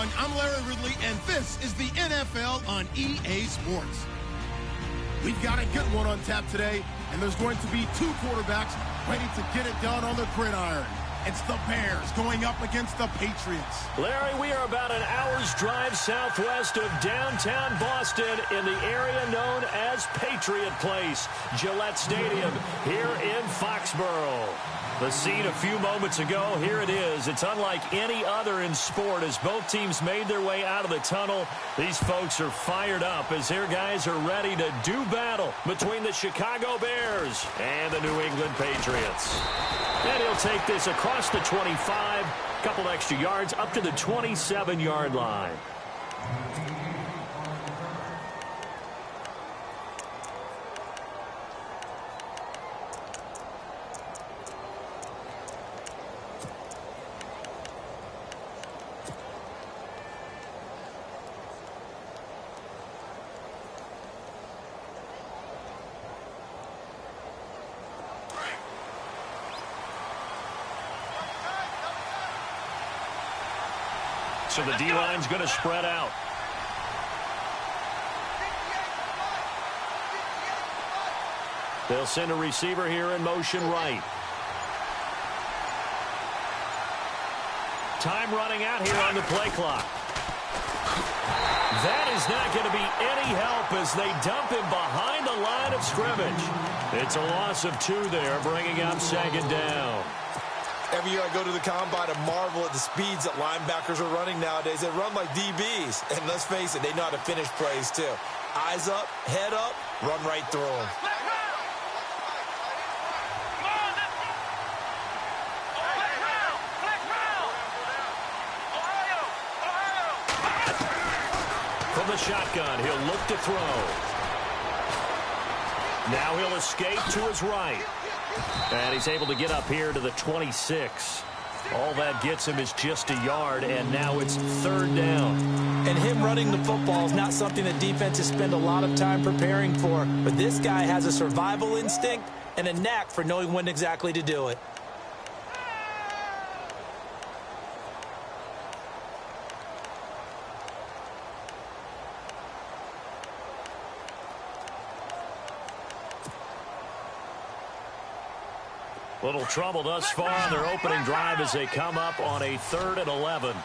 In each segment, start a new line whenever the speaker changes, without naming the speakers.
everyone. I'm Larry Ridley, and this is the NFL on EA Sports. We've got a good one on tap today, and there's going to be two quarterbacks ready to get it done on the gridiron. It's the Bears going up against the Patriots.
Larry, we are about an hour's drive southwest of downtown Boston in the area known as Patriot Place, Gillette Stadium, here in Foxborough. The scene a few moments ago, here it is. It's unlike any other in sport as both teams made their way out of the tunnel. These folks are fired up as their guys are ready to do battle between the Chicago Bears and the New England Patriots. And he'll take this across the 25, a couple extra yards up to the 27-yard line. So the D-line's going to spread out. They'll send a receiver here in motion right. Time running out here on the play clock. That is not going to be any help as they dump him behind the line of scrimmage. It's a loss of 2 there, bringing up second down.
Every year I go to the combine and marvel at the speeds that linebackers are running nowadays. They run like DBs. And let's face it, they know how to finish plays too. Eyes up, head up, run right through them. From the shotgun, he'll look to throw. Now he'll escape to his right. And he's able to get up here to the 26. All that gets him is just a yard, and now it's third down.
And him running the football is not something that defenses spend a lot of time preparing for. But this guy has a survival instinct and a knack for knowing when exactly to do it.
Little trouble thus far on their opening drive as they come up on a 3rd and 11.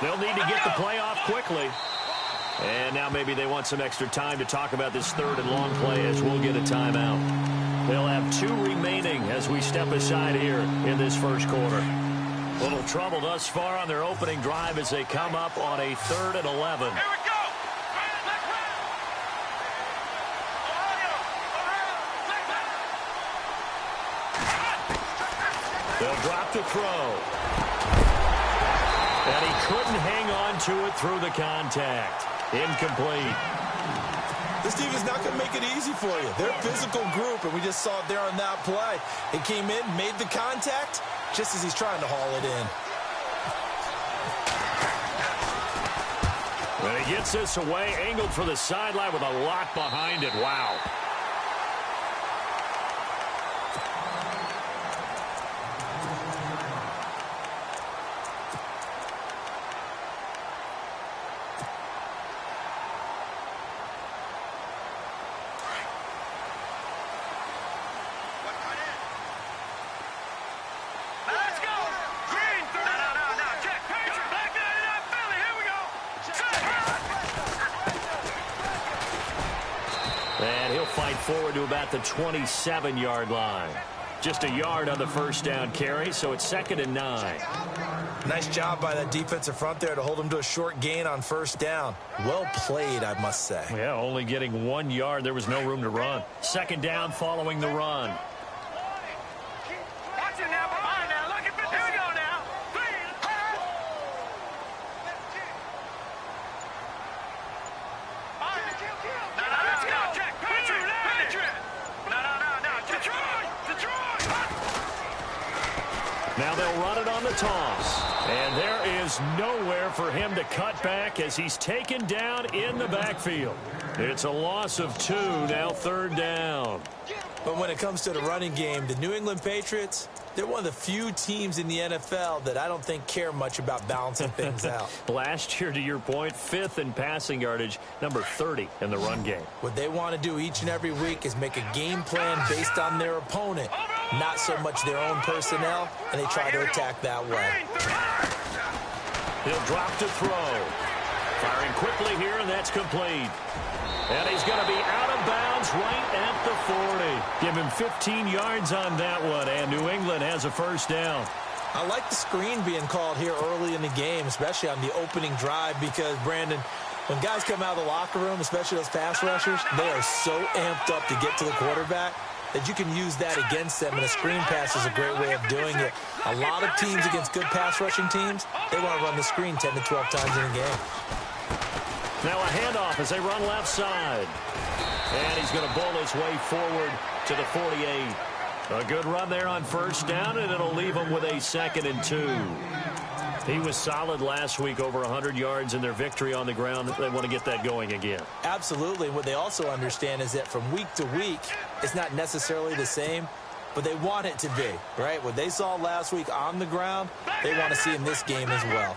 They'll need to get the play off quickly. And now maybe they want some extra time to talk about this 3rd and long play as we'll get a timeout. They'll have 2 remaining as we step aside here in this first quarter. Little trouble thus far on their opening drive as they come up on a 3rd and 11. They'll drop to throw. And he couldn't hang on to it through the contact. Incomplete.
This team is not going to make it easy for you. They're a physical group, and we just saw it there on that play. He came in, made the contact, just as he's trying to haul it in.
And he gets this away, angled for the sideline with a lot behind it. Wow. Forward to about the 27-yard line. Just a yard on the first down carry, so it's 2nd and 9.
Nice job by that defensive front there to hold him to a short gain on first down. Well played, I must say.
Yeah, only getting 1 yard. There was no room to run. 2nd down following the run. Now they'll run it on the toss. And there is nowhere for him to cut back as he's taken down in the backfield. It's a loss of 2, now 3rd down.
But when it comes to the running game, the New England Patriots, they're one of the few teams in the NFL that I don't think care much about balancing things out.
Last year, to your point, 5th in passing yardage, number 30 in the run game.
What they want to do each and every week is make a game plan based on their opponent, not so much their own personnel, and they try to attack that way.
He'll drop to throw. Firing quickly here, and that's complete. And he's going to be out of bounds right at the 40. Give him 15 yards on that one, and New England has a first down.
I like the screen being called here early in the game, especially on the opening drive, because, Brandon, when guys come out of the locker room, especially those pass rushers, they are so amped up to get to the quarterback that you can use that against them, and a screen pass is a great way of doing it. A lot of teams against good pass rushing teams, they want to run the screen 10 to 12 times in a game.
Now a handoff as they run left side. And he's going to bull his way forward to the 48. A good run there on first down, and it'll leave him with a 2nd and 2. He was solid last week, over 100 yards in their victory on the ground. They want to get that going again.
Absolutely. What they also understand is that from week to week, it's not necessarily the same, but they want it to be, right? What they saw last week on the ground, they want to see in this game as well.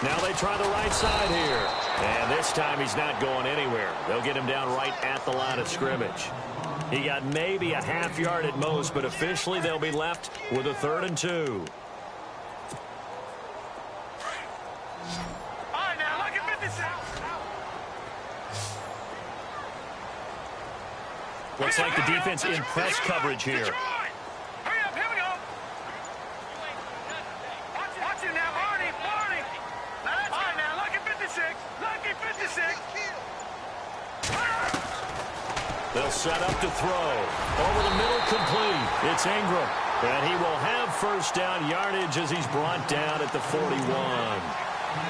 Now they try the right side here. And this time he's not going anywhere. They'll get him down right at the line of scrimmage. He got maybe a half yard at most, but officially they'll be left with a 3rd and 2.
All right, now look at 56.
Looks like the defense in press coverage here.
Hurry up, here we go. Watch it now, Barney. All right, now look at 56. Look at 56.
They'll set up to throw. Over the middle, complete. It's Ingram. And he will have first down yardage as he's brought down at the 41.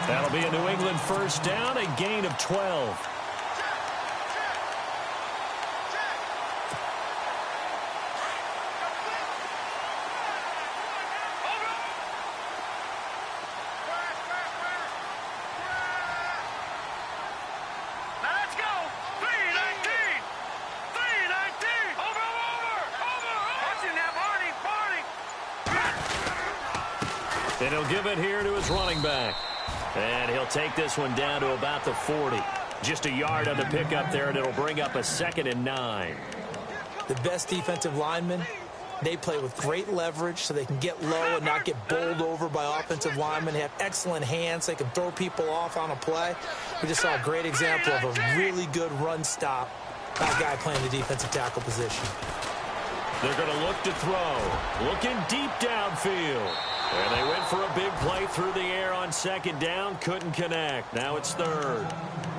That'll be a New England first down, a gain of 12. And he'll give it here to his running back. And he'll take this one down to about the 40. Just a yard on the pickup there, and it'll bring up a 2nd and 9.
The best defensive linemen, they play with great leverage so they can get low and not get bowled over by offensive linemen. They have excellent hands. They can throw people off on a play. We just saw a great example of a really good run stop by a guy playing the defensive tackle position.
They're going to look to throw. Looking deep downfield. And they went for a big play through the air on 2nd down. Couldn't connect. Now it's 3rd.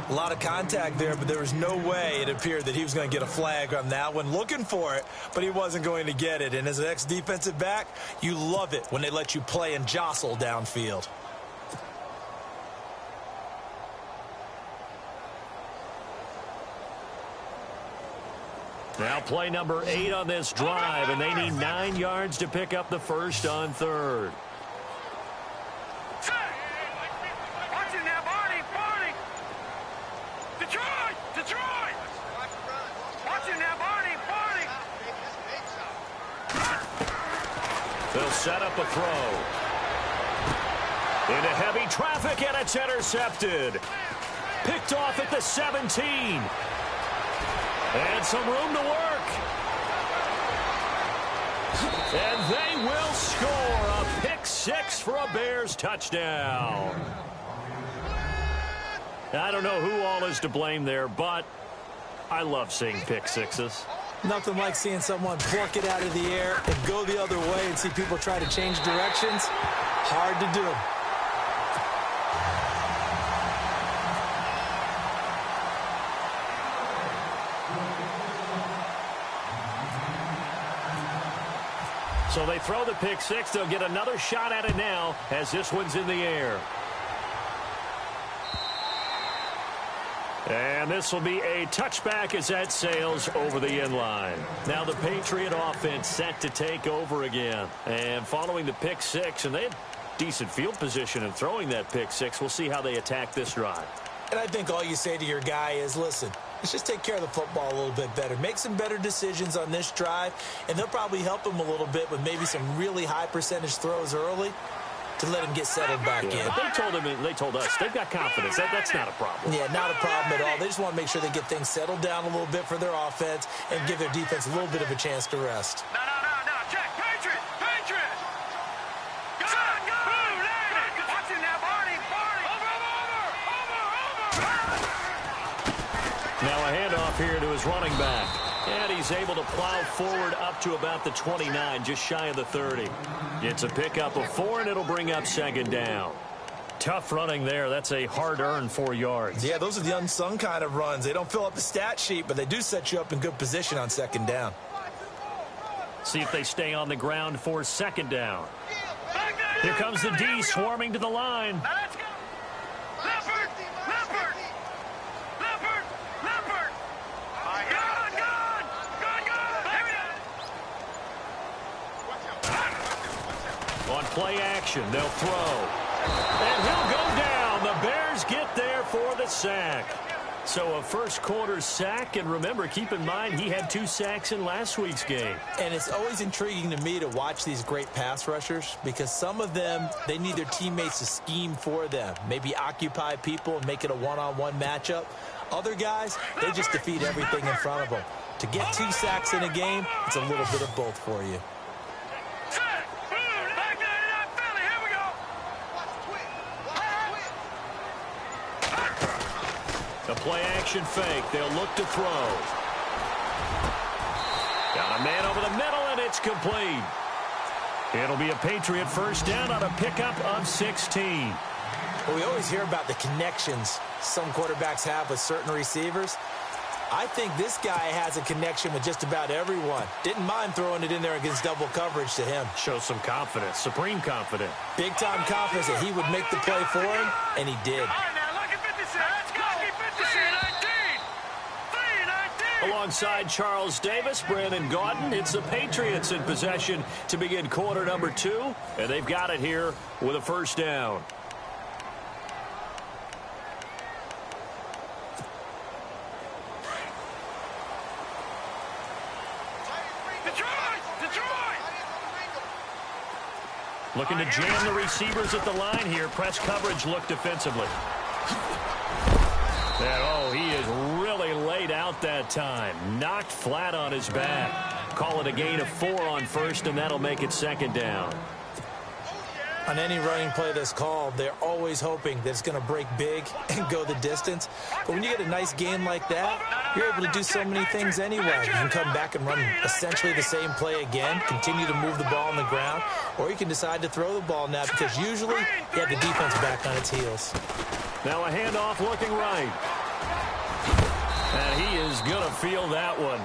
A lot of contact there, but there was no way it appeared that he was going to get a flag on that one. Looking for it, but he wasn't going to get it. And as an ex-defensive back, you love it when they let you play and jostle downfield.
Now play number 8 on this drive, and they need 9 yards to pick up the first on 3rd.
Watch it now, Barney. Detroit. Watch it now, Barney.
They'll set up a throw. Into heavy traffic, and it's intercepted. Picked off at the 17. And some room to work. And they will score a pick 6 for a Bears touchdown. I don't know who all is to blame there, but I love seeing pick 6s.
Nothing like seeing someone pluck it out of the air and go the other way and see people try to change directions. Hard to do.
So they throw the pick 6. They'll get another shot at it now as this one's in the air. And And this will be a touchback as that sails over the end line. Now the Patriot offense set to take over again. And following the pick six, and they had decent field position in throwing that pick six. We'll see how they attack this drive.
And I think all you say to your guy is, listen, let's just take care of the football a little bit better. Make some better decisions on this drive, and they'll probably help him a little bit with maybe some really high percentage throws early to let him get settled back in.
But they told us they've got confidence. That's not a problem.
Yeah, not a problem at all. They just want to make sure they get things settled down a little bit for their offense and give their defense a little bit of a chance to rest.
No. Check. Patriot. Go. Watch it now, Barney. Over.
Now a handoff here to his running back. And he's able to plow forward up to about the 29, just shy of the 30. It's a pickup of 4, and it'll bring up second down. Tough running there. That's a hard-earned 4 yards.
Yeah, those are the unsung kind of runs. They don't fill up the stat sheet, but they do set you up in good position on second down.
See if they stay on the ground for second down. Here comes the D swarming to the line.
Let's go. Leopard.
On play action, they'll throw. And he'll go down. The Bears get there for the sack. So a first quarter sack, and remember, keep in mind he had 2 sacks in last week's game.
And it's always intriguing to me to watch these great pass rushers because some of them, they need their teammates to scheme for them. Maybe occupy people and make it a one-on-one matchup. Other guys, they just defeat everything in front of them. To get 2 sacks in a game, it's a little bit of both for you.
The play-action fake. They'll look to throw. Got a man over the middle, and it's complete. It'll be a Patriot first down on a pickup of 16.
Well, we always hear about the connections some quarterbacks have with certain receivers. I think this guy has a connection with just about everyone. Didn't mind throwing it in there against double coverage to him.
Shows some confidence, supreme confidence.
Big-time confidence that he would make the play for him, and he did.
Alongside Charles Davis, Brandon Gaudin, it's the Patriots in possession to begin quarter number 2, and they've got it here with a first down. Looking to jam the receivers at the line here. Press coverage look defensively. And, he is really laid out that time. Knocked flat on his back. Call it a gain of 4 on first, and that'll make it second down.
On any running play that's called, they're always hoping that it's going to break big and go the distance. But when you get a nice game like that, you're able to do so many things anyway. You can come back and run essentially the same play again, continue to move the ball on the ground, or you can decide to throw the ball now because usually you have the defense back on its heels.
Now a handoff looking right. And he is going to feel that one.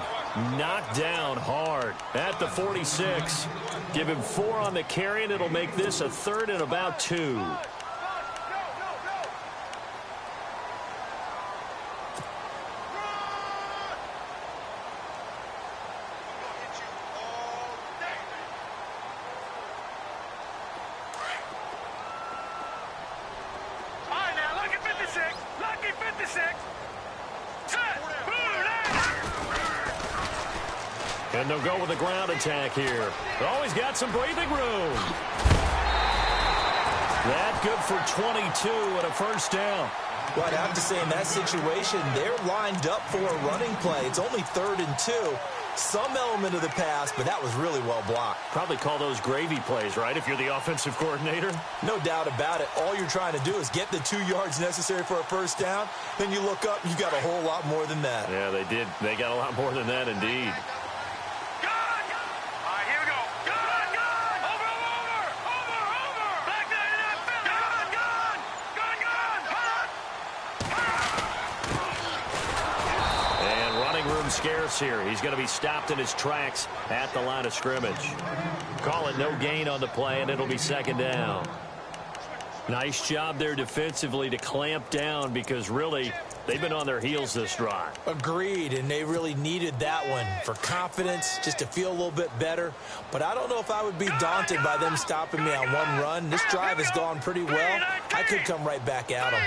Knocked down hard at the 46. Give him 4 on the carry, and it'll make this a 3rd and about 2. And they'll go with a ground attack here. He's got some breathing room. That good for 22 and a first down.
Well, I'd have to say in that situation, they're lined up for a running play. It's only 3rd and 2. Some element of the pass, but that was really well blocked.
Probably call those gravy plays, right, if you're the offensive coordinator?
No doubt about it. All you're trying to do is get the 2 yards necessary for a first down. Then you look up, you got a whole lot more than that.
Yeah, they did. They got a lot more than that, indeed. Scarce here. He's going to be stopped in his tracks at the line of scrimmage. Call it no gain on the play, and it'll be second down. Nice job there defensively to clamp down because really They've been on their heels this drive.
Agreed, and they really needed that one for confidence, just to feel a little bit better. But I don't know if I would be daunted by them stopping me on one run. This drive has gone pretty well. I could come right back at them.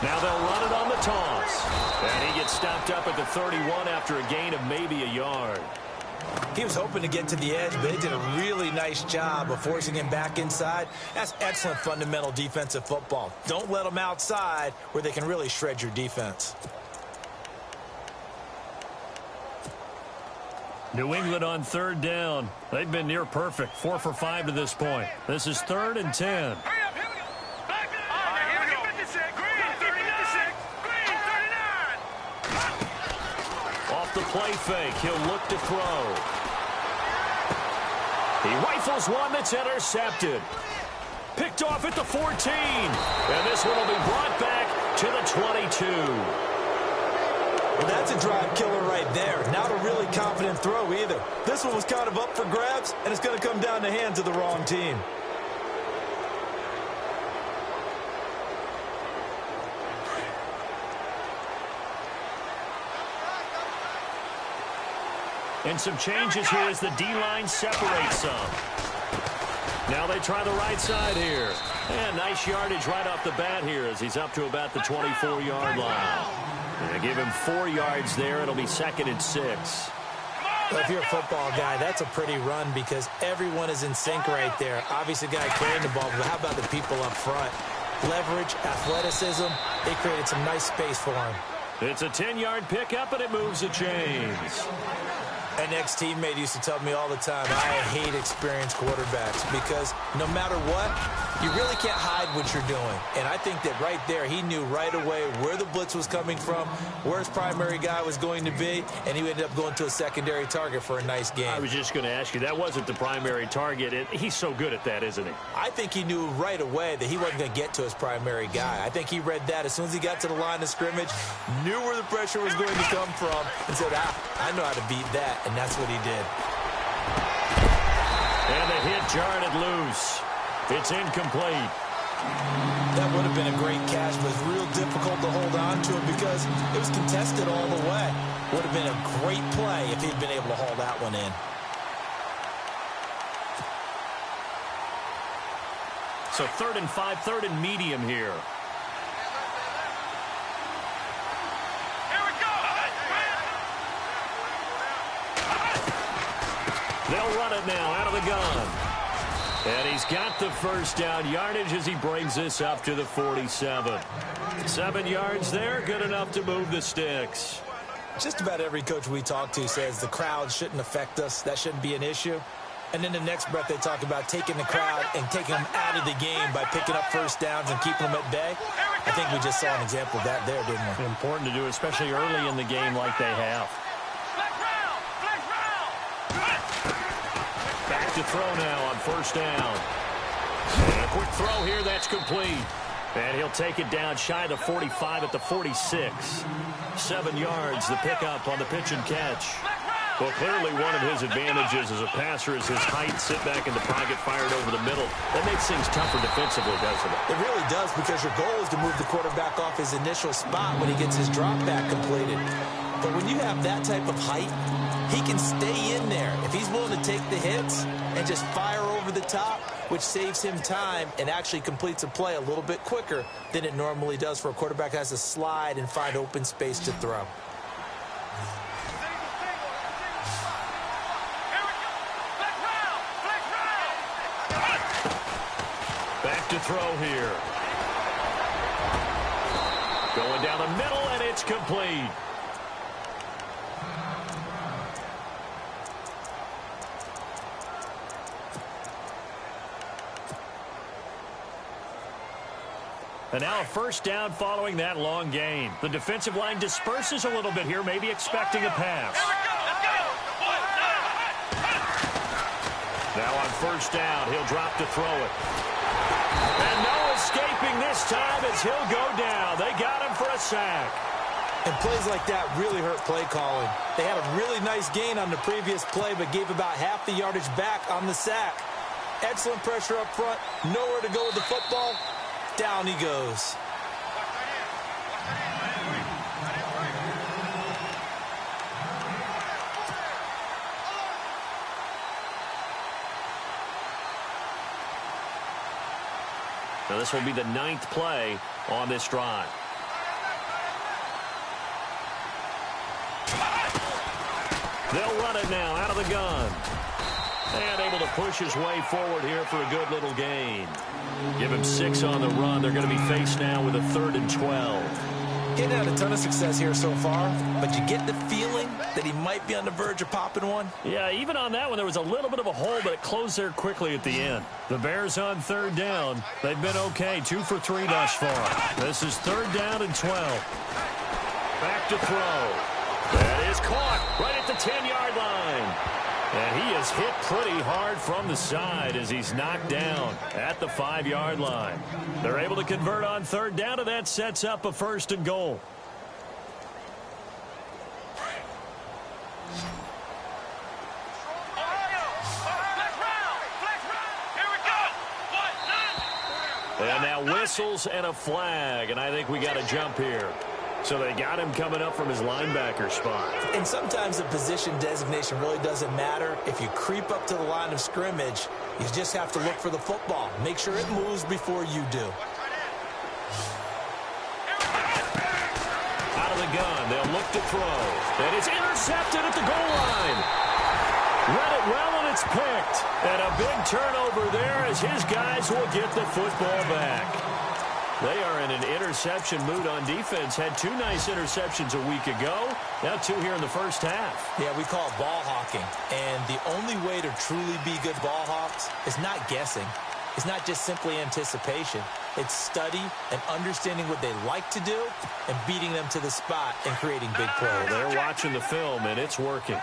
Now they'll run it on the toss. And he gets stopped up at the 31 after a gain of maybe a yard.
He was hoping to get to the edge, but they did a really nice job of forcing him back inside. That's excellent fundamental defensive football. Don't let them outside where they can really shred your defense.
New England on third down. They've been near perfect, 4 for 5 to this point. This is 3rd and 10. The play fake. He'll look to throw. He rifles one that's intercepted. Picked off at the 14. And this one will be brought back to the 22.
Well, that's a drive killer right there. Not a really confident throw either. This one was kind of up for grabs, and it's going to come down the hands of the wrong team.
And some changes here as the D-line separates some. Now they try the right side here. And nice yardage right off the bat here as he's up to about the 24-yard line. And give him 4 yards there. It'll be 2nd and 6.
Well, if you're a football guy, that's a pretty run because everyone is in sync right there. Obviously, the guy carrying the ball, but how about the people up front? Leverage, athleticism, they created some nice space for him.
It's a 10-yard pickup, and it moves the chains.
An ex-teammate used to tell me all the time, I hate experienced quarterbacks because no matter what, you really can't hide what you're doing. And I think that right there, he knew right away where the blitz was coming from, where his primary guy was going to be, and he ended up going to a secondary target for a nice game.
I was just going to ask you, that wasn't the primary target. He's so good at that, isn't he?
I think he knew right away that he wasn't going to get to his primary guy. I think he read that as soon as he got to the line of scrimmage, knew where the pressure was going to come from, and said, I know how to beat that. And that's what he did.
And the hit jarred it loose. It's incomplete.
That would have been a great catch, but it's real difficult to hold on to it because it was contested all the way. Would have been a great play if he'd been able to haul that one in.
So 3rd and 5, 3rd and medium here. They'll run it now out of the gun. And he's got the first down yardage as he brings this up to the 47. 7 yards there, good enough to move the sticks.
Just about every coach we talk to says the crowd shouldn't affect us. That shouldn't be an issue. And then the next breath they talk about taking the crowd and taking them out of the game by picking up first downs and keeping them at bay. I think we just saw an example of that there, didn't we?
Important to do, especially early in the game like they have. Back to throw now on first down. And a quick throw here, that's complete. And he'll take it down shy of the 45 at the 46. 7 yards, the pickup on the pitch and catch. Well, clearly one of his advantages as a passer is his height, sit back in the pocket, fired over the middle. That makes things tougher defensively, doesn't it?
It really does because your goal is to move the quarterback off his initial spot when he gets his drop back completed. But when you have that type of height, he can stay in there if he's willing to take the hits and just fire over the top, which saves him time and actually completes a play a little bit quicker than it normally does for a quarterback that has to slide and find open space to throw.
Back to throw here. Going down the middle, and it's complete. And now a first down following that long gain. The defensive line disperses a little bit here, maybe expecting a pass. Now on first down, he'll drop to throw it. And no escaping this time as he'll go down. They got him for a sack.
And plays like that really hurt play calling. They had a really nice gain on the previous play, but gave about half the yardage back on the sack. Excellent pressure up front, nowhere to go with the football. Down he goes.
Now this will be the 9th play on this drive. They'll run it now out of the gun. And able to push his way forward here for a good little gain. Give him 6 on the run. They're going to be faced now with a 3rd and 12.
Getting had a ton of success here so far, but you get the feeling that he might be on the verge of popping one.
Yeah, even on that one, there was a little bit of a hole, but it closed there quickly at the end. The Bears on 3rd down. They've been okay, 2 for 3 thus far. This is 3rd down and 12. Back to throw. That is caught right at the 10-yard line. And he is hit pretty hard from the side as he's knocked down at the 5-yard line. They're able to convert on 3rd down, and that sets up a 1st and goal. And now whistles and a flag, and I think we got a jump here. So they got him coming up from his linebacker spot.
And sometimes the position designation really doesn't matter. If you creep up to the line of scrimmage, you just have to look for the football. Make sure it moves before you do.
Out of the gun, they'll look to throw. And it's intercepted at the goal line. Read it well, and it's picked. And a big turnover there as his guys will get the football back. They are in an interception mood on defense. Had 2 nice interceptions a week ago. Now 2 here in the first half.
Yeah, we call it ball hawking. And the only way to truly be good ball hawks is not guessing. It's not just simply anticipation. It's study and understanding what they like to do and beating them to the spot and creating big plays.
They're watching the film, and it's working.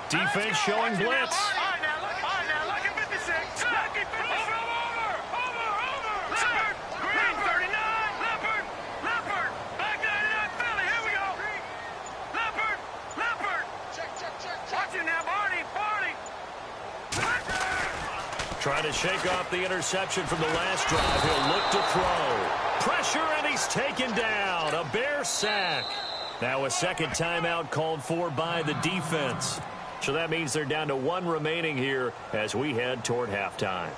Defense showing blitz. Trying to shake off the interception from the last drive. He'll look to throw. Pressure, and he's taken down. A Bear sack. Now a 2nd timeout called for by the defense. So that means they're down to 1 remaining here as we head toward halftime.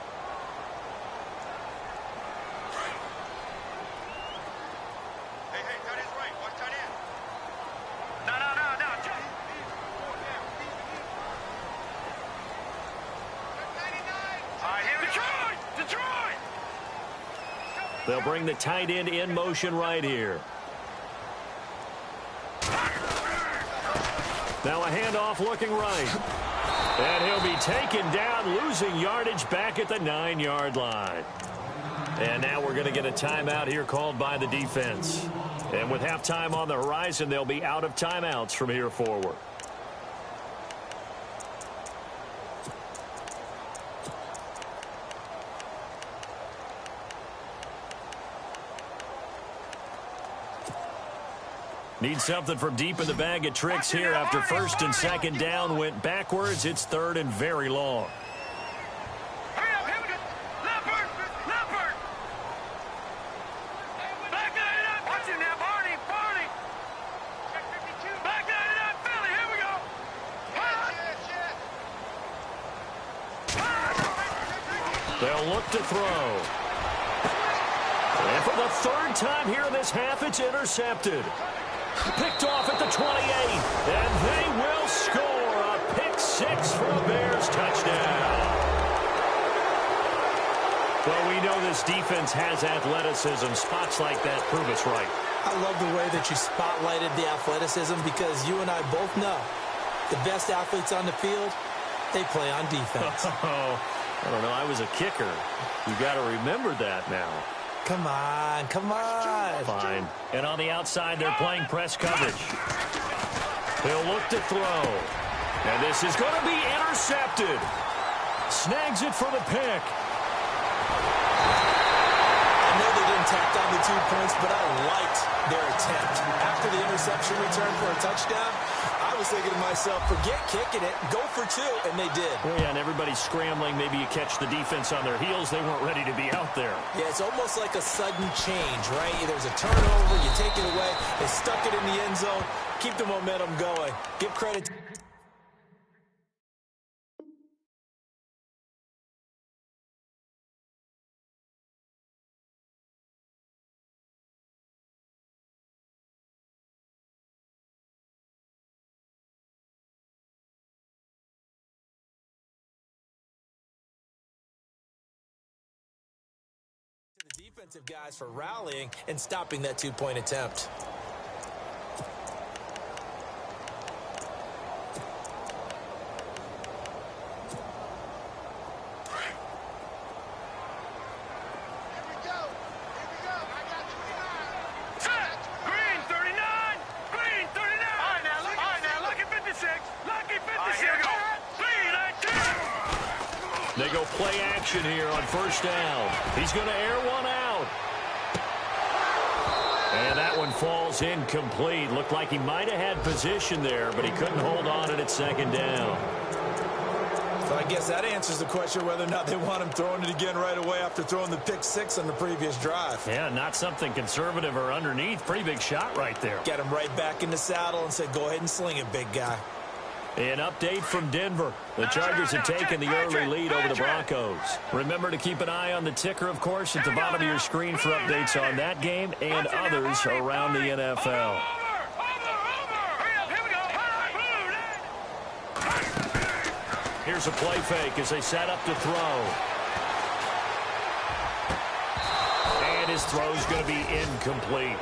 They'll bring the tight end in motion right here. Now a handoff looking right. And he'll be taken down, losing yardage back at the 9-yard line. And now we're going to get a timeout here called by the defense. And with halftime on the horizon, they'll be out of timeouts from here forward. Need something from deep in the bag of tricks here after 1st and 2nd down went backwards. It's 3rd and very long. They'll look to throw. And for the 3rd time here in this half, it's intercepted. Picked off at the 28, and they will score a pick 6 for a Bears touchdown. Well, we know this defense has athleticism. Spots like that prove us right.
I love the way that you spotlighted the athleticism because you and I both know the best athletes on the field, they play on defense.
Oh, I don't know. I was a kicker. You got to remember that now.
Come on, come on.
Fine. And on the outside, they're playing press coverage. They'll look to throw. And this is going to be intercepted. Snags it for the pick.
I know they didn't tack down the 2 points, but I liked their attempt. After the interception return for a touchdown, I was thinking to myself, forget kicking it, go for 2, and they did.
Well, yeah, and everybody's scrambling. Maybe you catch the defense on their heels. They weren't ready to be out there.
Yeah, it's almost like a sudden change, right? There's a turnover, you take it away, they stuck it in the end zone, keep the momentum going. Give credit to the defensive guys for rallying and stopping that 2-point attempt.
They go play action here on first down. He's going to air one out. And that one falls incomplete. Looked like he might have had position there, but he couldn't hold on at second down.
So I guess that answers the question whether or not they want him throwing it again right away after throwing the pick 6 on the previous drive.
Yeah, not something conservative or underneath. Pretty big shot right there.
Get him right back in the saddle and said, go ahead and sling it, big guy.
An update from Denver. The Chargers have taken the early lead over the Broncos. Remember to keep an eye on the ticker, of course, at the bottom of your screen for updates on that game and others around the NFL. Here's a play fake as they set up to throw. And his throw's going to be incomplete.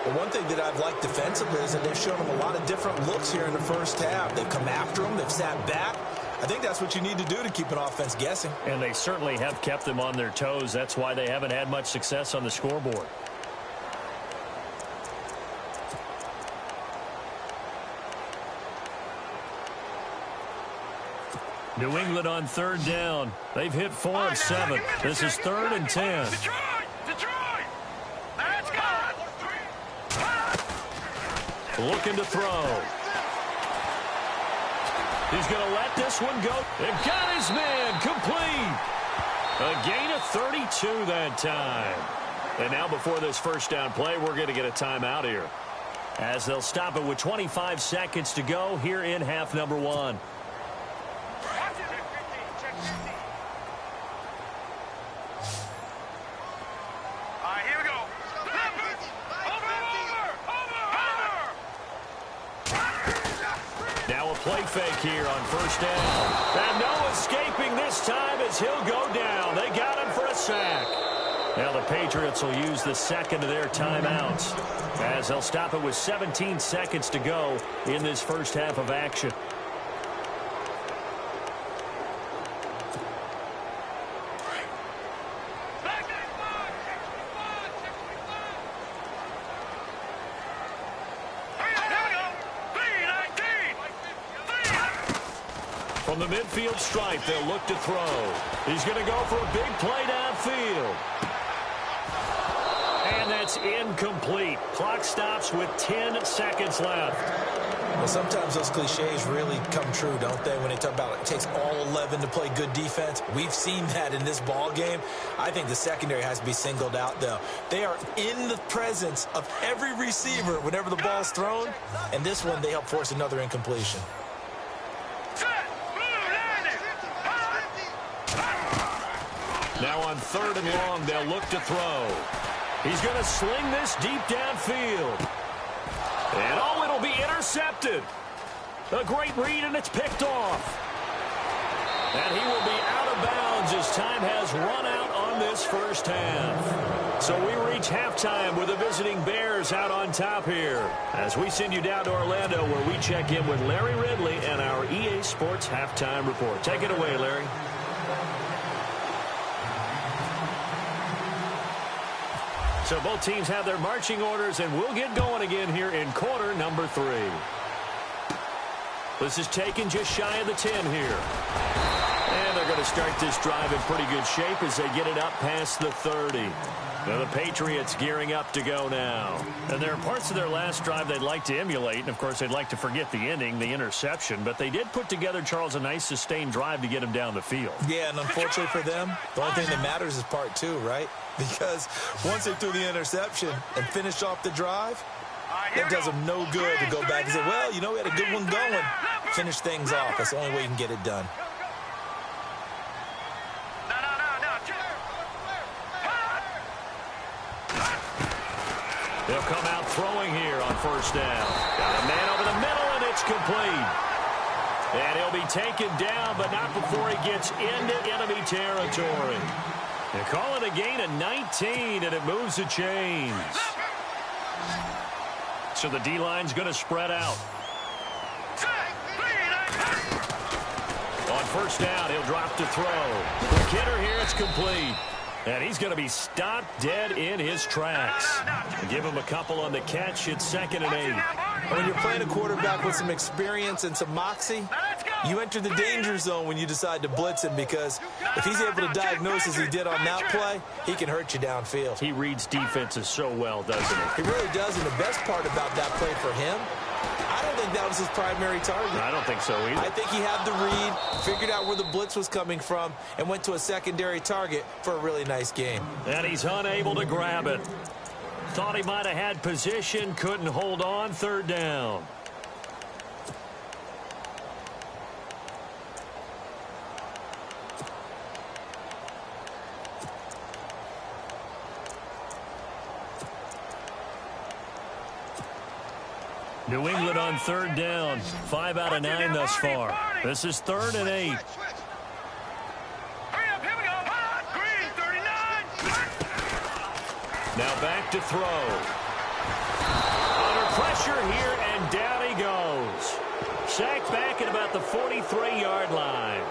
Well, one thing that I've liked defensively is that they've shown him a lot of different looks here in the first half. They've come after him. They've sat back. I think that's what you need to do to keep an offense guessing.
And they certainly have kept them on their toes. That's why they haven't had much success on the scoreboard. New England on third down. They've hit 4 of 7. This is 3rd and 10. Looking to throw. He's going to let this one go. They've got his man complete. A gain of 32 that time. And now before this first down play, we're going to get a timeout here, as they'll stop it with 25 seconds to go here in half number 1. Play fake here on first down. And no escaping this time as he'll go down. They got him for a sack. Now the Patriots will use the second of their timeouts, as they'll stop it with 17 seconds to go in this first half of action. From the midfield stripe, they'll look to throw. He's going to go for a big play downfield. And that's incomplete. Clock stops with 10 seconds left.
Well, sometimes those cliches really come true, don't they? When they talk about it takes all 11 to play good defense. We've seen that in this ball game. I think the secondary has to be singled out, though. They are in the presence of every receiver whenever the ball's thrown. And this one, they help force another incompletion.
Now on 3rd and long, they'll look to throw. He's going to sling this deep downfield. And oh, it'll be intercepted. A great read, and it's picked off. And he will be out of bounds as time has run out on this first half. So we reach halftime with the visiting Bears out on top here, as we send you down to Orlando, where we check in with Larry Ridley and our EA Sports Halftime Report. Take it away, Larry. So both teams have their marching orders, and we'll get going again here in quarter number 3. This is taken just shy of the 10 here. And they're going going to start this drive in pretty good shape as they get it up past the 30. Now the Patriots gearing up to go now. And there are parts of their last drive they'd like to emulate, and of course they'd like to forget the ending, the interception, but they did put together, Charles, a nice sustained drive to get them down the field.
Yeah, and unfortunately for them, the only thing that matters is part two, right? Because once they threw the interception and finished off the drive, it does them no good to go back and say, well, you know, we had a good one going. Finish things off. That's the only way you can get it done.
They'll come out throwing here on first down. Got a man over the middle, and it's complete. And he'll be taken down, but not before he gets into enemy territory. They call it a gain of 19, and it moves the chains. So the D-line's going to spread out. On first down, he'll drop to throw. The Kidder here, it's complete. And he's going to be stopped dead in his tracks. Give him a couple on the catch. It's 2nd and 8.
When you're playing a quarterback with some experience and some moxie, you enter the danger zone when you decide to blitz him, because if he's able to diagnose as he did on that play, he can hurt you downfield.
He reads defenses so well, doesn't he?
He really does, and the best part about that play for him, I don't think that was his primary target.
I don't think so either.
I think he had the read, figured out where the blitz was coming from, and went to a secondary target for a really nice game.
And he's unable to grab it. Thought he might have had position, couldn't hold on. 3rd down. New England on 3rd down. 5 out of 9 thus far. This is 3rd and 8. Now back to throw. Under pressure here, and down he goes. Sacked back at about the 43-yard line.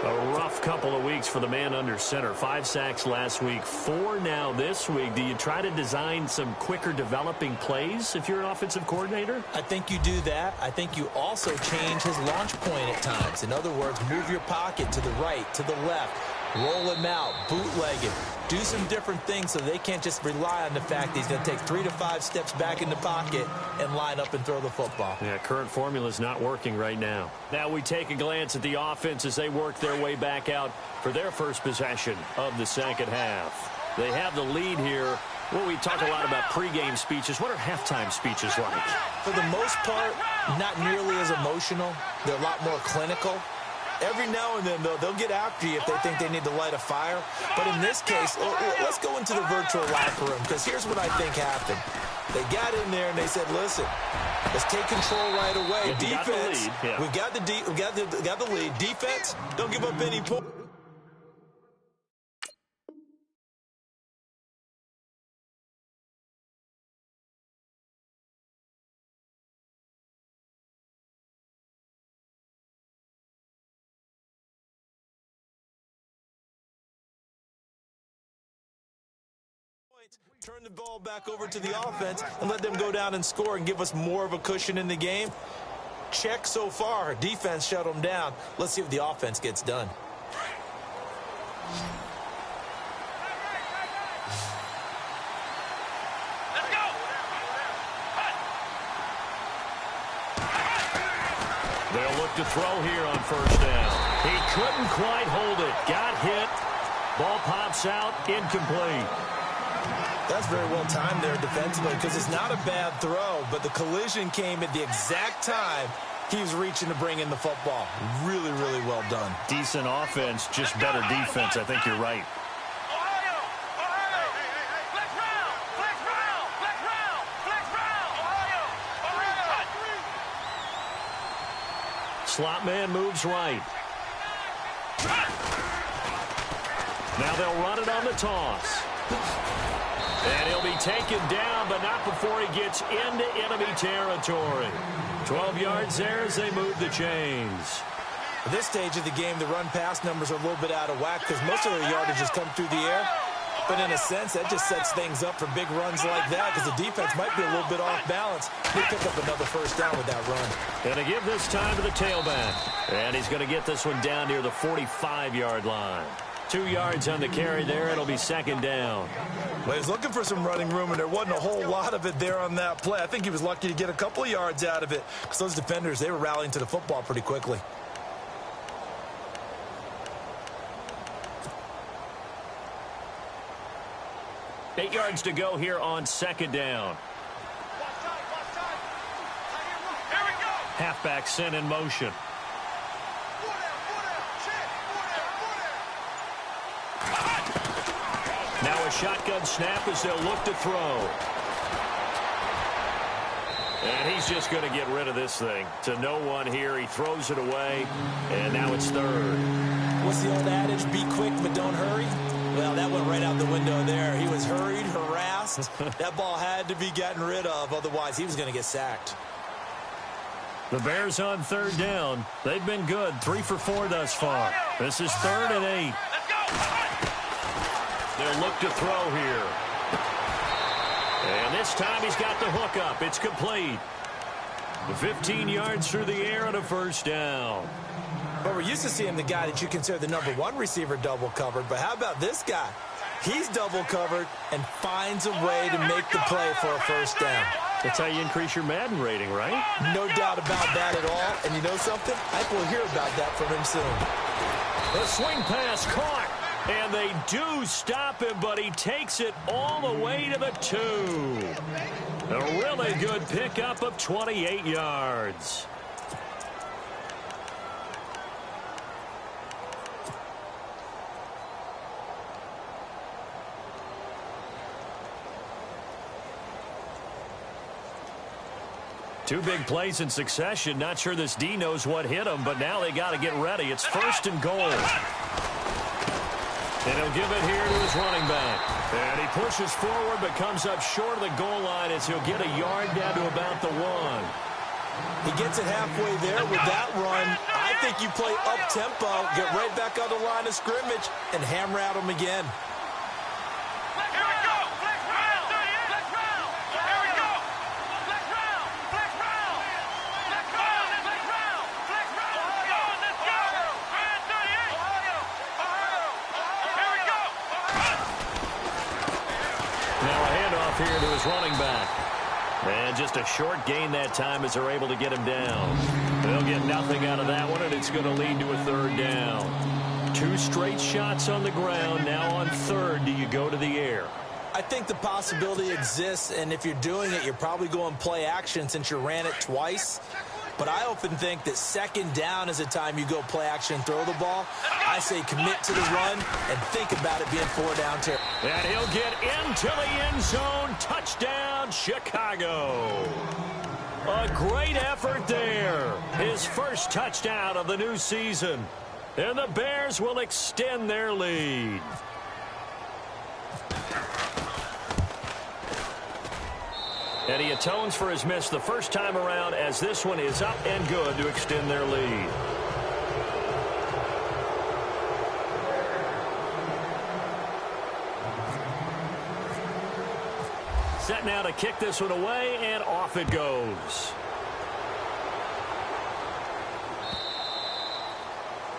A rough couple of weeks for the man under center. 5 sacks last week, 4 now this week. Do you try to design some quicker developing plays if you're an offensive coordinator?
I think you do that. I think you also change his launch point at times. In other words, move your pocket to the right, to the left, roll him out, bootleg him. Do some different things so they can't just rely on the fact that he's going to take 3 to 5 steps back in the pocket and line up and throw the football.
Yeah, current formula is not working right now. Now we take a glance at the offense as they work their way back out for their first possession of the second half. They have the lead here. Well, we talk a lot about pregame speeches. What are halftime speeches like?
For the most part, not nearly as emotional. They're a lot more clinical. Every now and then, though, they'll get after you if they think they need to light a fire. But in this case, let's go into the virtual locker room, because here's what I think happened. They got in there and they said, listen, let's take control right away. Defense, we've got the lead. Defense, don't give up any points. Turn the ball back over to the offense and let them go down and score and give us more of a cushion in the game. Check so far. Defense shut them down. Let's see what the offense gets done.
Let's go.
They'll look to throw here on first down. He couldn't quite hold it. Got hit. Ball pops out. Incomplete.
That's very well timed there defensively, because it's not a bad throw, but the collision came at the exact time he was reaching to bring in the football. Really, really well done.
Decent offense, just better defense. I think you're right.
Ohio! Ohio! Flex round! Flex round! Flex round! Flex round! Ohio! Ohio!
Slot man moves right. Now they'll run it on the toss. And he'll be taken down, but not before he gets into enemy territory. 12 yards there as they move the chains.
At this stage of the game, the run-pass numbers are a little bit out of whack because most of their yardage has come through the air. And in a sense, that just sets things up for big runs like that because the defense might be a little bit off balance. They pick up another first down with that run.
Going to give this time to the tailback. And he's going to get this one down near the 45-yard line. 2 yards on the carry there. It'll be second down.
Well, he was looking for some running room, and there wasn't a whole lot of it there on that play. I think he was lucky to get a couple of yards out of it because those defenders, they were rallying to the football pretty quickly.
Eight yards to go here on second down. Halfback sent in motion. Now a shotgun snap as they'll look to throw. And he's just going to get rid of this thing. To no one here. He throws it away. And now it's third.
What's the old adage? Be quick, but don't hurry. Well, that went right out the window there. He was hurried, harassed. That ball had to be gotten rid of. Otherwise, he was going to get sacked.
The Bears on third down. They've been good. 3 for 4 thus far. This is 3rd and 8. They'll look to throw here. And this time he's got the hook up. It's complete. 15 yards through the air and a first down.
But we're used to seeing the guy that you consider the number 1 receiver double covered. But how about this guy? He's double covered and finds a way to make the play for a first down.
That's how you increase your Madden rating, right?
No doubt about that at all. And you know something? I think we'll hear about that from him soon.
The swing pass caught. And they do stop him, but he takes it all the way to the 2. A really good pickup of 28 yards. Two big plays in succession. Not sure this D knows what hit him, but now they got to get ready. It's 1st and goal. And he'll give it here to his running back. And he pushes forward but comes up short of the goal line as he'll get a yard down to about the 1.
He gets it halfway there with that run. I think you play up-tempo, get right back on the line of scrimmage, and hammer at him again.
Here to his running back. And just a short gain that time as they're able to get him down. They'll get nothing out of that one, and it's going to lead to a 3rd down. 2 straight shots on the ground. Now on 3rd, do you go to the air?
I think the possibility exists, and if you're doing it, you're probably going play action since you ran it twice. But I often think that 2nd down is the time you go play action and throw the ball. I say commit to the run and think about it being 4 down territory.
And he'll get into the end zone. Touchdown, Chicago. A great effort there. His first touchdown of the new season. And the Bears will extend their lead. And he atones for his miss the first time around as this one is up and good to extend their lead. Set now to kick this one away, and off it goes.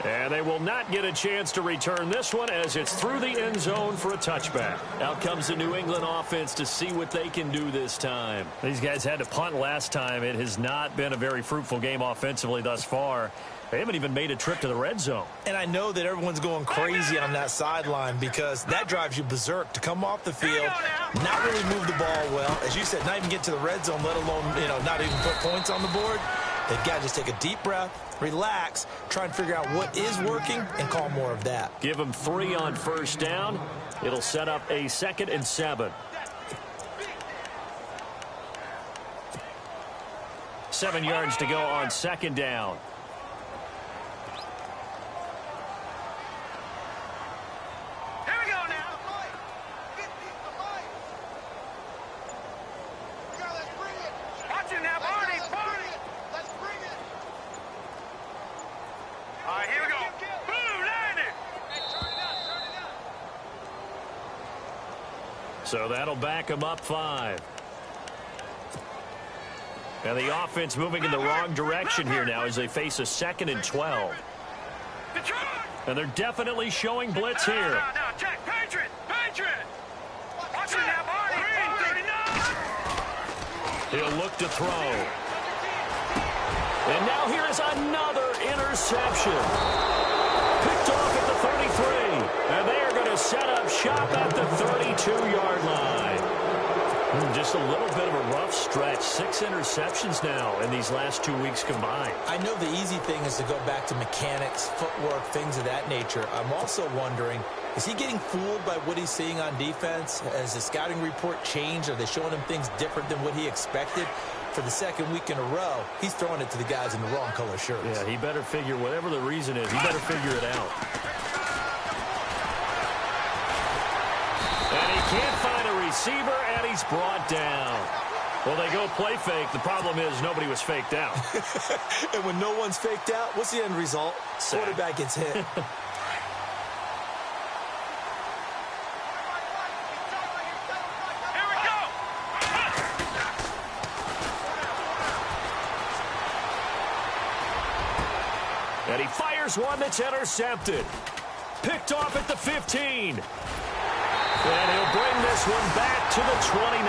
And they will not get a chance to return this one as it's through the end zone for a touchback. Out comes the New England offense to see what they can do this time. These guys had to punt last time. It has not been a very fruitful game offensively thus far. They haven't even made a trip to the red zone.
And I know that everyone's going crazy on that sideline because that drives you berserk to come off the field, not really move the ball well. As you said, not even get to the red zone, let alone, not even put points on the board. They've got to just take a deep breath, relax, try and figure out what is working, and call more of that.
Give them 3 on first down. It'll set up a 2nd and 7. 7 yards to go on 2nd down. So that'll back them up 5. And the offense moving in the wrong direction here now as they face a 2nd and 12. And they're definitely showing blitz here.
Now, check. Patriot. Watch it now, Marty. 39.
He'll look to throw. And now here is another interception. Picked off at the 33. And they are going to set up shop at the 32-yard line. Just a little bit of a rough stretch. 6 interceptions now in these last 2 weeks combined.
I know the easy thing is to go back to mechanics, footwork, things of that nature. I'm also wondering, is he getting fooled by what he's seeing on defense? Has the scouting report changed? Are they showing him things different than what he expected? For the 2nd week in a row, he's throwing it to the guys in the wrong color shirts.
Yeah, he better figure, whatever the reason is, he better figure it out. And he can't find a receiver, and he's brought down. Well, they go play fake. The problem is nobody was faked out.
And when no one's faked out, what's the end result?
Sack.
Quarterback gets hit.
Here we go.
And he fires one that's intercepted. Picked off at the 15. And he'll bring this one back to the 29.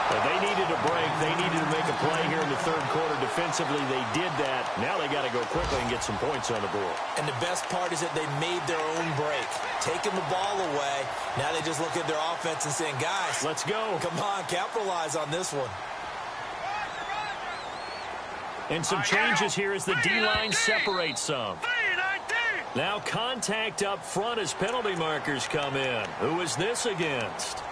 They needed a break. They needed to make a play here in the 3rd quarter. Defensively, they did that. Now they got to go quickly and get some points on the board.
And the best part is that they made their own break. Taking the ball away. Now they just look at their offense and saying, guys,
let's go.
Come on, capitalize on this one.
And some changes here as the D-line separates some. Now contact up front as penalty markers come in. Who is this against?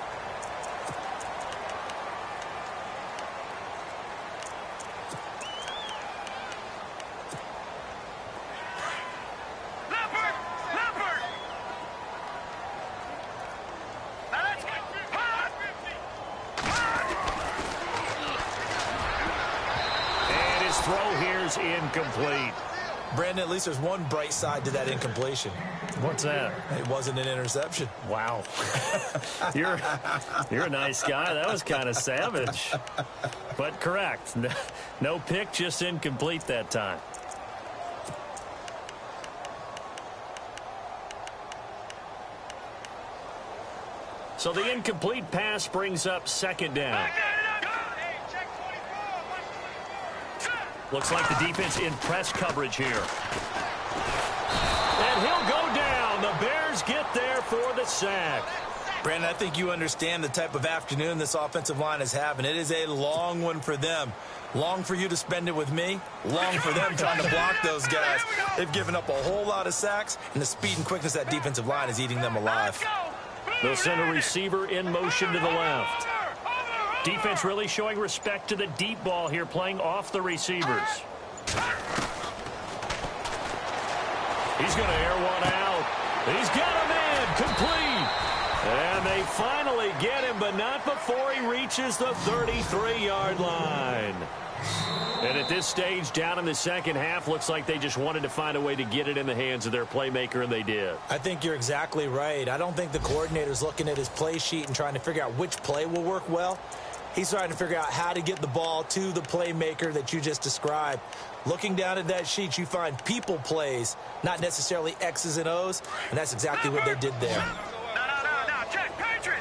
And his throw here is incomplete.
Brandon, at least there's one bright side to that incompletion.
What's that?
It wasn't an interception.
Wow. You're a nice guy. That was kind of savage. But correct. No pick, just incomplete that time. So the incomplete pass brings up 2nd down. Looks like the defense in press coverage here. And he'll go down. The Bears get there for the sack.
Brandon, I think you understand the type of afternoon this offensive line is having. It is a long one for them. Long for you to spend it with me. Long for them trying to block those guys. They've given up a whole lot of sacks, and the speed and quickness of that defensive line is eating them alive.
They'll send a receiver in motion to the left. Defense really showing respect to the deep ball here, playing off the receivers. He's going to air one out. He's got him in, complete. And they finally get him, but not before he reaches the 33-yard line. And at this stage, down in the 2nd half, looks like they just wanted to find a way to get it in the hands of their playmaker, and they did.
I think you're exactly right. I don't think the coordinator's looking at his play sheet and trying to figure out which play will work well. He's trying to figure out how to get the ball to the playmaker that you just described. Looking down at that sheet, you find people plays, not necessarily X's and O's, and that's exactly what they did there.
Now, check. Patriot.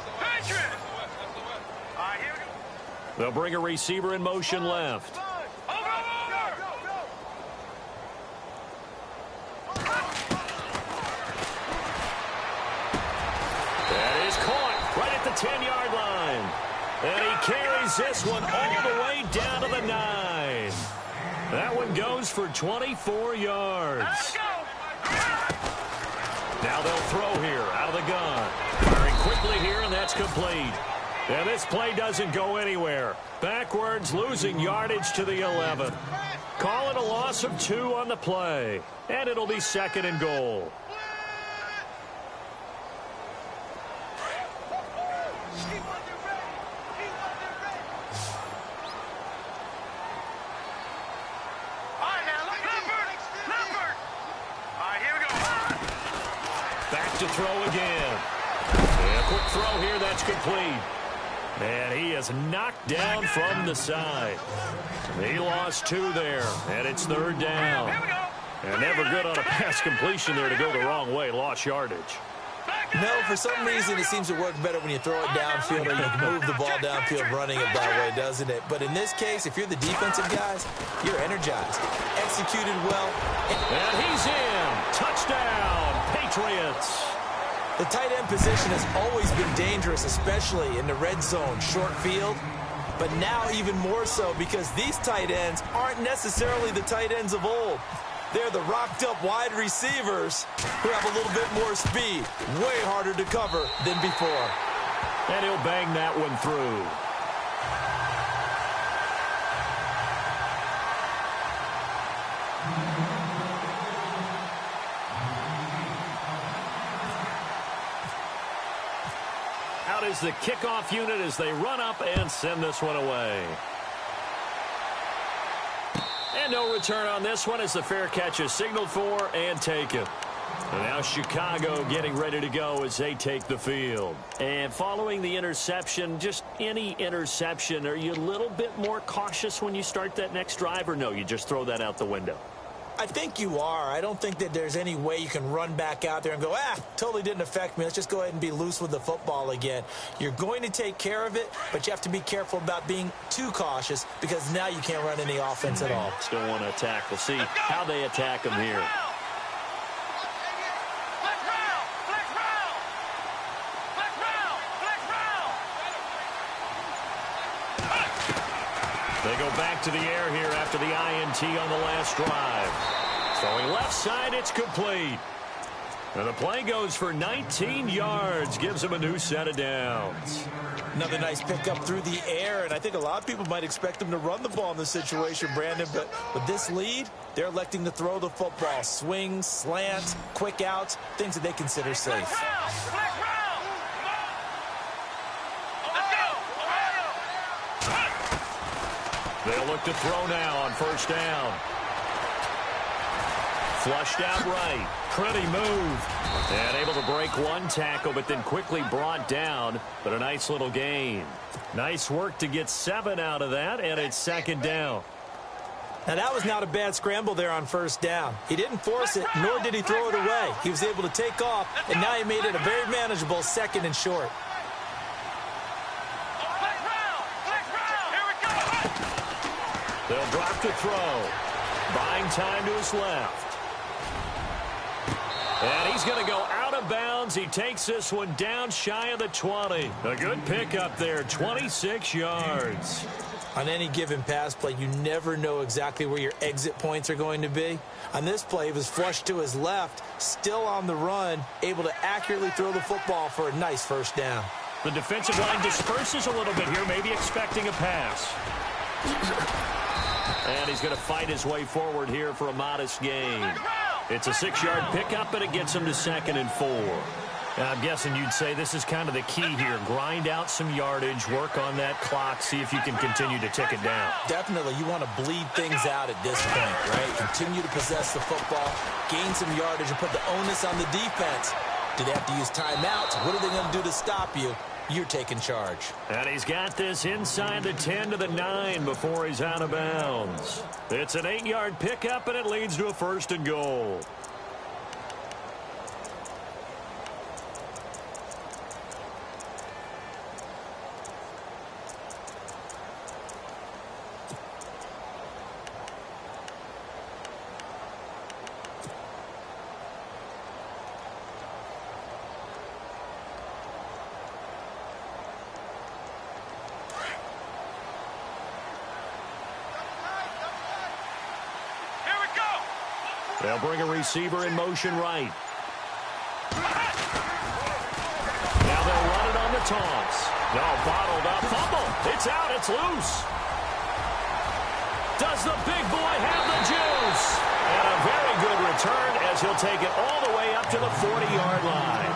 All right, here we go.
They'll bring a receiver in motion left. That is caught right at the 10-yard line. And he carries this one all the way down to the 9. That one goes for 24 yards. Now they'll throw here out of the gun. Very quickly here, and that's complete. And this play doesn't go anywhere. Backwards, losing yardage to the 11. Call it a loss of 2 on the play. And it'll be 2nd and goal. To throw again. And a quick throw here. That's complete. And he is knocked down from the side. He lost 2 there, and it's 3rd down. And never good on a pass completion there to go the wrong way. Lost yardage.
No, for some reason it seems to work better when you throw it downfield or you can move the ball downfield running it that way, doesn't it? But in this case, if you're the defensive guys, you're energized. Executed well.
And he's in. Touchdown, Patriots.
The tight end position has always been dangerous, especially in the red zone, short field. But now even more so because these tight ends aren't necessarily the tight ends of old. They're the rocked-up wide receivers who have a little bit more speed. Way harder to cover than before.
And he'll bang that one through. Out is the kickoff unit as they run up and send this one away. And no return on this one as the fair catch is signaled for and taken. And now Chicago getting ready to go as they take the field. And following the interception, just any interception, are you a little bit more cautious when you start that next drive, or no, you just throw that out the window?
I think you are. I don't think that there's any way you can run back out there and go, totally didn't affect me. Let's just go ahead and be loose with the football again. You're going to take care of it, but you have to be careful about being too cautious because now you can't run any offense at all.
Still want to attack. We'll see how they attack them here. They go back to the air here after the INT on the last drive. Throwing left side, it's complete. And the play goes for 19 yards, gives him a new set of downs.
Another nice pickup through the air, and I think a lot of people might expect them to run the ball in this situation, Brandon, but with this lead, they're electing to throw the football. Swings, slants, quick outs, things that they consider safe.
They'll look to throw now on 1st down. Flushed out right. Pretty move. And able to break one tackle, but then quickly brought down. But a nice little gain. Nice work to get 7 out of that, and it's 2nd down.
Now, that was not a bad scramble there on 1st down. He didn't force it, nor did he throw it away. He was able to take off, and now he made it a very manageable 2nd and short.
They'll drop to throw. Buying time to his left. And he's going to go out of bounds. He takes this one down shy of the 20. A good pickup there, 26 yards.
On any given pass play, you never know exactly where your exit points are going to be. On this play, he was flushed to his left, still on the run, able to accurately throw the football for a nice 1st down.
The defensive line disperses a little bit here, maybe expecting a pass. And he's going to fight his way forward here for a modest gain. It's a 6-yard pickup, and it gets him to 2nd and 4. Now, I'm guessing you'd say this is kind of the key here. Grind out some yardage, work on that clock, see if you can continue to tick it down.
Definitely. You want to bleed things out at this point, right? Continue to possess the football, gain some yardage, and put the onus on the defense. Do they have to use timeouts? What are they going to do to stop you? You're taking charge.
And he's got this inside the 10 to the 9 before he's out of bounds. It's an 8-yard pickup, and it leads to a 1st and goal. They'll bring a receiver in motion right. Now they'll run it on the toss. No, bottled up. Fumble. It's out. It's loose. Does the big boy have the juice? And a very good return as he'll take it all the way up to the 40-yard line.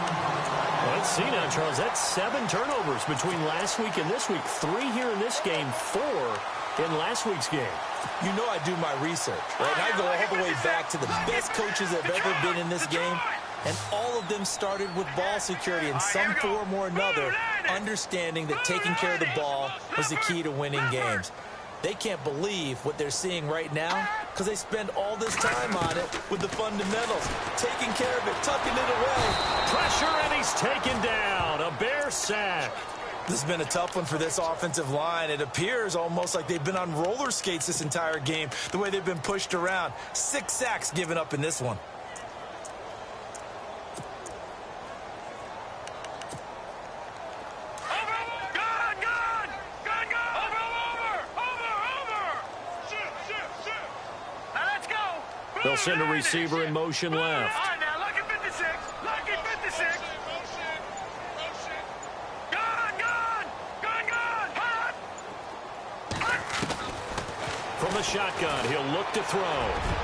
Let's see now, Charles. That's 7 turnovers between last week and this week. 3 here in this game, 4 in last week's game.
You know I do my research, right? And I go all the way back to the best coaches that have ever been in this game. And all of them started with ball security in some form or another, understanding that taking care of the ball was the key to winning games. They can't believe what they're seeing right now because they spend all this time on it with the fundamentals, taking care of it, tucking it away.
Pressure, and he's taken down. A Bear sack.
This has been a tough one for this offensive line. It appears almost like they've been on roller skates this entire game, the way they've been pushed around. 6 sacks given up in this one.
They'll send a receiver in motion left.
All right, now, lucky 56. Lucky 56. Gun. Hot.
From the shotgun, he'll look to throw.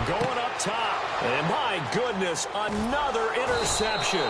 Going up top. And my goodness, another interception.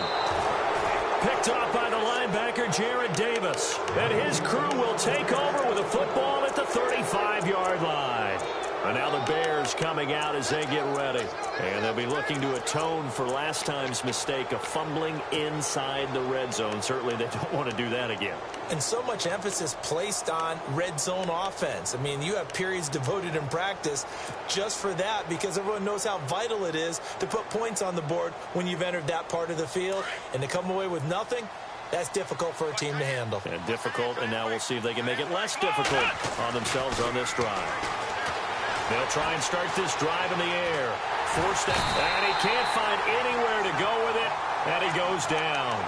Picked off by the linebacker, Jared Davis. And his crew will take over with a football at the 35-yard line. And now the Bears coming out as they get ready. And they'll be looking to atone for last time's mistake of fumbling inside the red zone. Certainly they don't want to do that again.
And so much emphasis placed on red zone offense. I mean, you have periods devoted in practice just for that because everyone knows how vital it is to put points on the board when you've entered that part of the field. And to come away with nothing, that's difficult for a team to handle.
And difficult, and now we'll see if they can make it less difficult on themselves on this drive. They'll try and start this drive in the air. Forced out, and he can't find anywhere to go with it, and he goes down.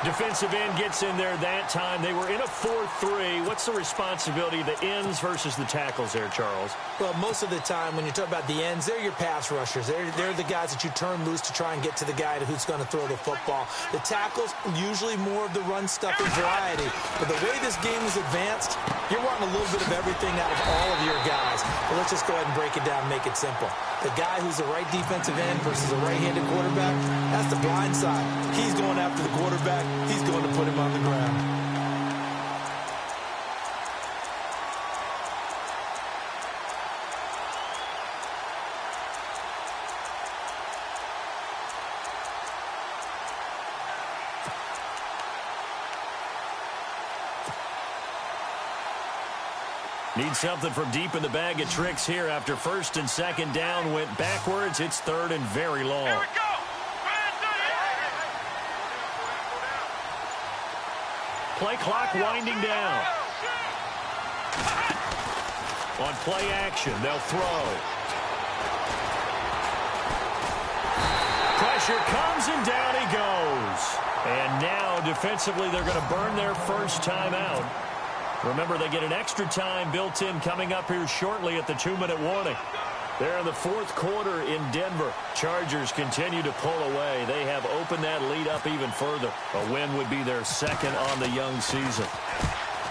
Defensive end gets in there that time. They were in a 4-3. What's the responsibility of the ends versus the tackles there, Charles?
Well, most of the time when you talk about the ends, they're your pass rushers. They're the guys that you turn loose to try and get to the guy who's going to throw the football. The tackles, usually more of the run-stuffing variety. But the way this game is advanced, you're wanting a little bit of everything out of all of your guys. But let's just go ahead and break it down and make it simple. The guy who's the right defensive end versus a right-handed quarterback, that's the blind side. He's going after the quarterback. He's going to put him on the ground.
Need something from deep in the bag of tricks here after first and second down went backwards. It's third and very long.
Here we go.
Play clock winding down. On play action, they'll throw. Pressure comes and down he goes. And now defensively they're going to burn their first timeout. Remember, they get an extra time built in coming up here shortly at the 2-minute warning. They're in the fourth quarter in Denver. Chargers continue to pull away. They have opened that lead up even further. A win would be their second on the young season.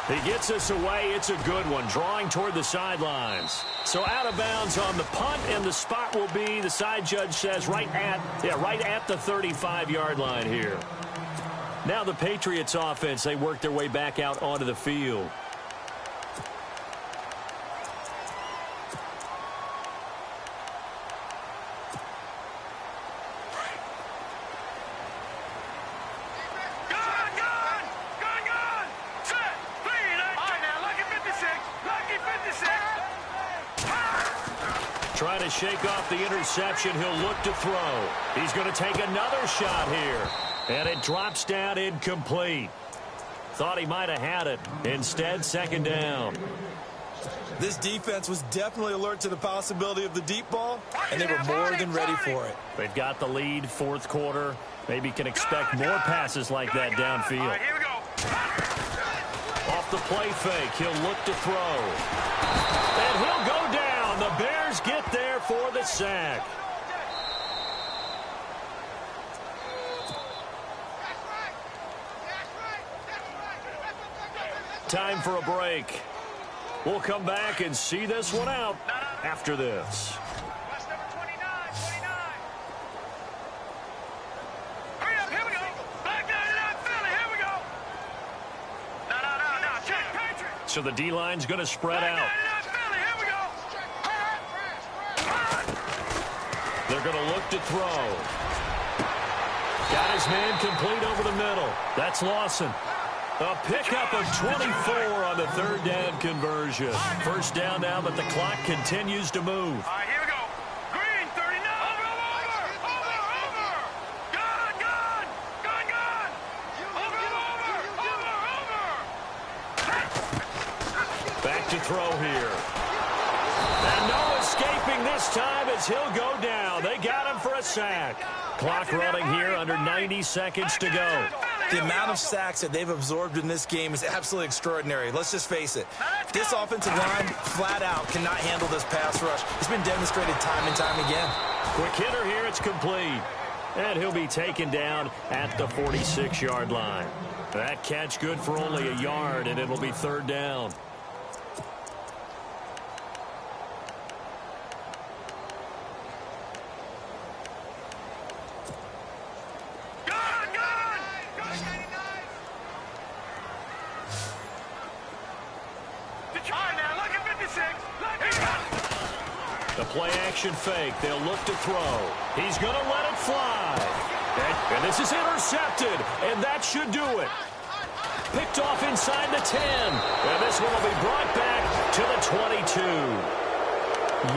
He gets us away. It's a good one, drawing toward the sidelines. So out of bounds on the punt, and the spot will be, the side judge says, right at the 35-yard line here. Now the Patriots offense, they work their way back out onto the field. Trying to shake off the interception. He'll look to throw. He's going to take another shot here. And it drops down incomplete. Thought he might have had it. Instead, second down.
This defense was definitely alert to the possibility of the deep ball, and they were more than ready for it.
They've got the lead, fourth quarter. Maybe can expect more passes like that downfield.
All right, here we go.
Off the play fake, he'll look to throw. And he'll go down. The Bears get there for the sack. Time for a break. We'll come back and see this one out after this.
Watch number 29. Hurry up, here we go. Black 99 Philly, here we go. No. Check, Patriot.
So the D-line's going to spread
Black
out.
99 Philly, here we go.
They're going to look to throw. Got his man complete over the middle. That's Lawson. A pickup of 24 on the third down conversion. First down now, but the clock continues to move.
All right, here we go. Green, 39. Over. Gun. Over.
Back to throw here. And no escaping this time as he'll go down. They got him for a sack. Clock running here, under 90 seconds to go.
The amount of sacks that they've absorbed in this game is absolutely extraordinary. Let's just face it. This offensive line, flat out, cannot handle this pass rush. It's been demonstrated time and time again.
Quick hitter here, it's complete. And he'll be taken down at the 46-yard line. That catch good for only a yard, and it'll be third down. The play-action fake. They'll look to throw. He's going to let it fly. And this is intercepted, and that should do it. Picked off inside the 10. And this one will be brought back to the 22.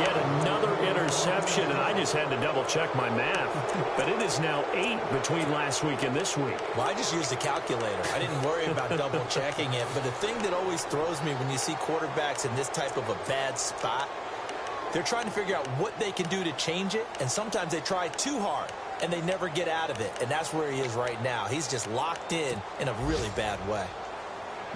Yet another interception, and I just had to double-check my math. But it is now 8 between last week and this week.
Well, I just used a calculator. I didn't worry about double-checking it. But the thing that always throws me when you see quarterbacks in this type of a bad spot, they're trying to figure out what they can do to change it, and sometimes they try too hard, and they never get out of it, and that's where he is right now. He's just locked in a really bad way.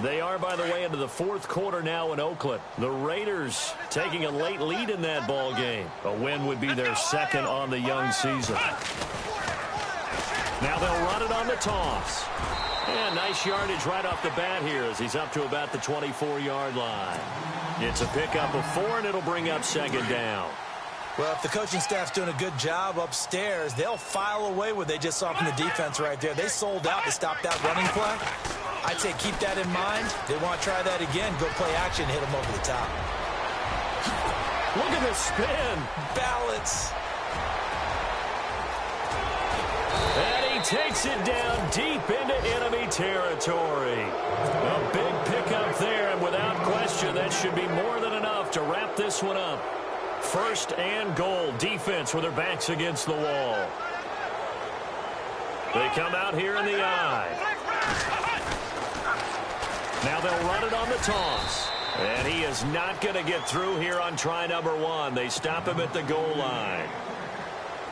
They are, by the way, into the fourth quarter now in Oakland. The Raiders taking a late lead in that ball game. A win would be their second on the young season. Now they'll run it on the toss. And nice yardage right off the bat here as he's up to about the 24-yard line. It's a pickup of 4, and it'll bring up second down.
Well, if the coaching staff's doing a good job upstairs, they'll file away what they just saw from the defense right there. They sold out to stop that running play. I'd say keep that in mind. They want to try that again. Go play action, hit them over the top.
Look at this spin.
Balance.
And he takes it down deep into enemy territory. A big pickup there, and without question, that should be more than enough to wrap this one up. First and goal. Defense with their backs against the wall. They come out here in the eye. Now they'll run it on the toss. And he is not going to get through here on try number 1. They stop him at the goal line.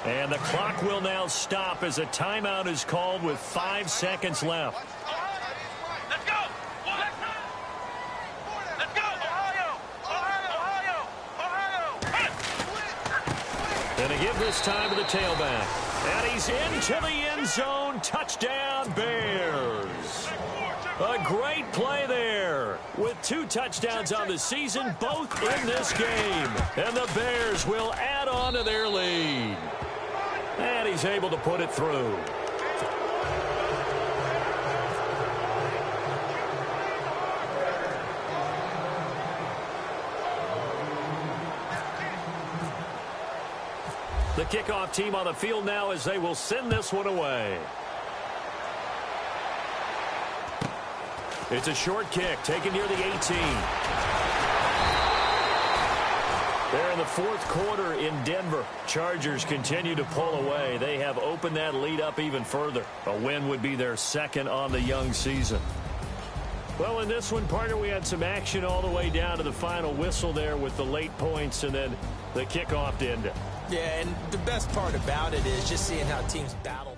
And the clock will now stop as a timeout is called with 5 seconds left.
Let's go. Let's go. Ohio.
And to give this time to the tailback. And he's into the end zone. Touchdown, Bears. A great play there with 2 touchdowns on the season, both in this game. And the Bears will add on to their lead. And he's able to put it through. The kickoff team on the field now as they will send this one away. It's a short kick taken near the 18. They're in the fourth quarter in Denver. Chargers continue to pull away. They have opened that lead up even further. A win would be their second on the young season. Well, in this one, partner, we had some action all the way down to the final whistle there with the late points and then the kickoff to end it.
Yeah, and the best part about it is just seeing how teams battle.